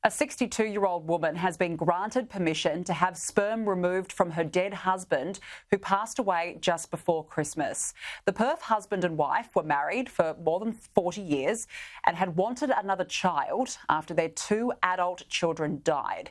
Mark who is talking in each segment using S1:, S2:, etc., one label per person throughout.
S1: A 62-year-old woman has been granted permission to have sperm removed from her dead husband, who passed away just before Christmas. The Perth husband and wife were married for more than 40 years and had wanted another child after their two adult children died.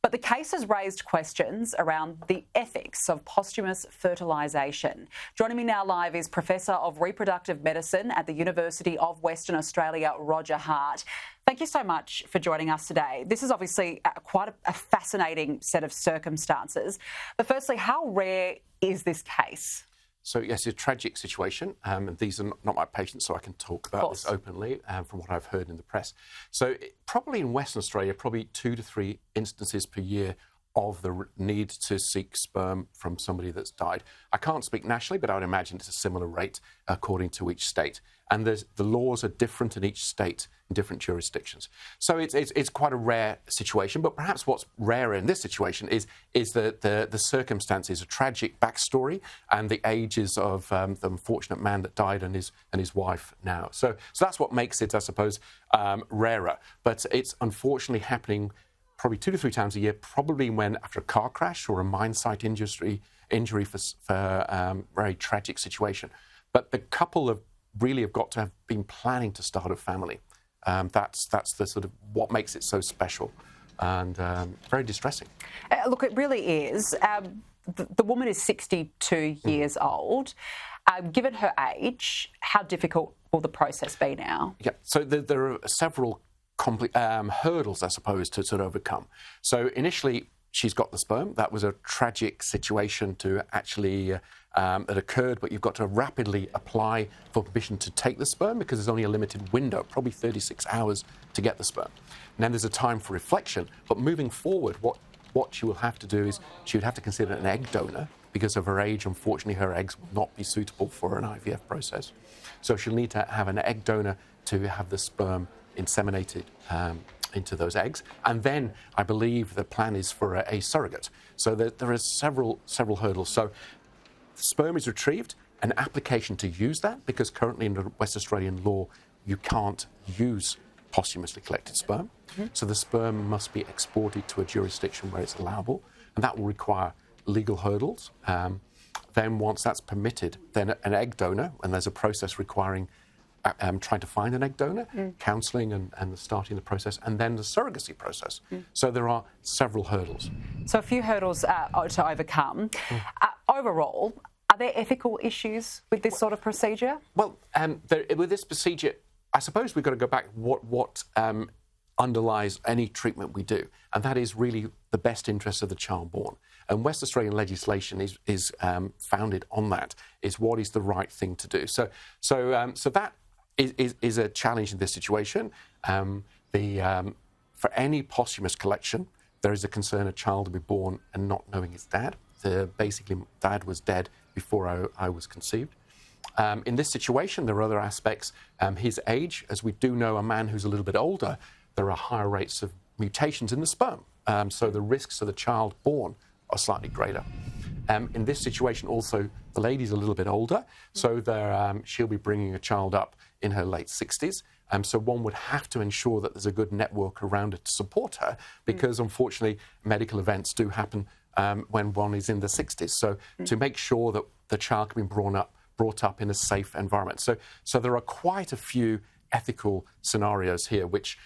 S1: But the case has raised questions around the ethics of posthumous fertilisation. Joining me now live is Professor of Reproductive Medicine at the University of Western Australia, Roger Hart. Thank you so much for joining us today. This is obviously quite a fascinating set of circumstances. But firstly, how rare is this case?
S2: So, yes, it's a tragic situation. These are not my patients, so I can talk about this openly from what I've heard in the press. So probably in Western Australia, probably 2 to 3 instances per year of the need to seek sperm from somebody that's died. I can't speak nationally, but I would imagine it's a similar rate according to each state. And the laws are different in each state, in different jurisdictions. So it's quite a rare situation, but perhaps what's rarer in this situation is the circumstances, a tragic backstory, and the ages of the unfortunate man that died and his wife now. So that's what makes it, I suppose, rarer. But it's unfortunately happening probably 2 to 3 times a year, probably when after a car crash or a mine site injury for very tragic situation. But the couple have got to have been planning to start a family. That's the sort of what makes it so special and very distressing.
S1: Look, it really is. The woman is 62 years old. Given her age, how difficult will the process be now?
S2: Yeah, so there are several hurdles, I suppose, to sort of overcome. So initially, she's got the sperm. That was a tragic situation to actually that occurred, but you've got to rapidly apply for permission to take the sperm because there's only a limited window, probably 36 hours to get the sperm. And then there's a time for reflection. But moving forward, what she will have to do is she would have to consider an egg donor because of her age. Unfortunately, her eggs will not be suitable for an IVF process. So she'll need to have an egg donor to have the sperm inseminated into those eggs. And then I believe the plan is for a surrogate. So there are several hurdles. So the sperm is retrieved, an application to use that, because currently in the West Australian law, you can't use posthumously collected sperm. Mm-hmm. So the sperm must be exported to a jurisdiction where it's allowable, and that will require legal hurdles. Then once that's permitted, then an egg donor, and there's a process requiring trying to find an egg donor, counselling and starting the process, and then the surrogacy process. So there are several hurdles.
S1: So a few hurdles to overcome. Overall, are there ethical issues with this sort of procedure?
S2: Well, with this procedure, I suppose we've got to go back what underlies any treatment we do, and that is really the best interest of the child born. And West Australian legislation is founded on that, is what is the right thing to do. So that is a challenge in this situation. For any posthumous collection, there is a concern a child will be born and not knowing his dad. Basically, dad was dead before I was conceived. In this situation, there are other aspects. His age, as we do know, a man who's a little bit older, there are higher rates of mutations in the sperm. So the risks of the child born are slightly greater. In this situation, also, the lady's a little bit older, so she'll be bringing a child up in her late 60s. So one would have to ensure that there's a good network around her to support her, because unfortunately, medical events do happen when one is in the 60s. So to make sure that the child can be brought up in a safe environment. So there are quite a few ethical scenarios here, which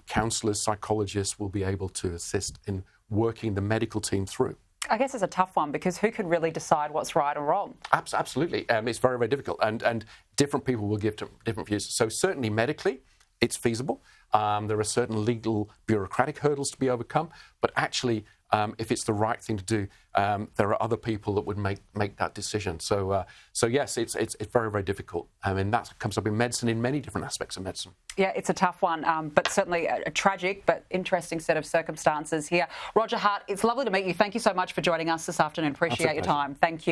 S2: counsellors, psychologists will be able to assist in working the medical team through.
S1: I guess it's a tough one, because who can really decide what's right or wrong?
S2: Absolutely. It's very, very difficult. And different people will give different views. So certainly medically, it's feasible. There are certain legal bureaucratic hurdles to be overcome. But actually, if it's the right thing to do, there are other people that would make that decision. So yes, it's very, very difficult. I mean, that comes up in medicine, in many different aspects of medicine.
S1: Yeah, it's a tough one, but certainly a tragic but interesting set of circumstances here. Roger Hart, it's lovely to meet you. Thank you so much for joining us this afternoon. Appreciate your time. Thank you.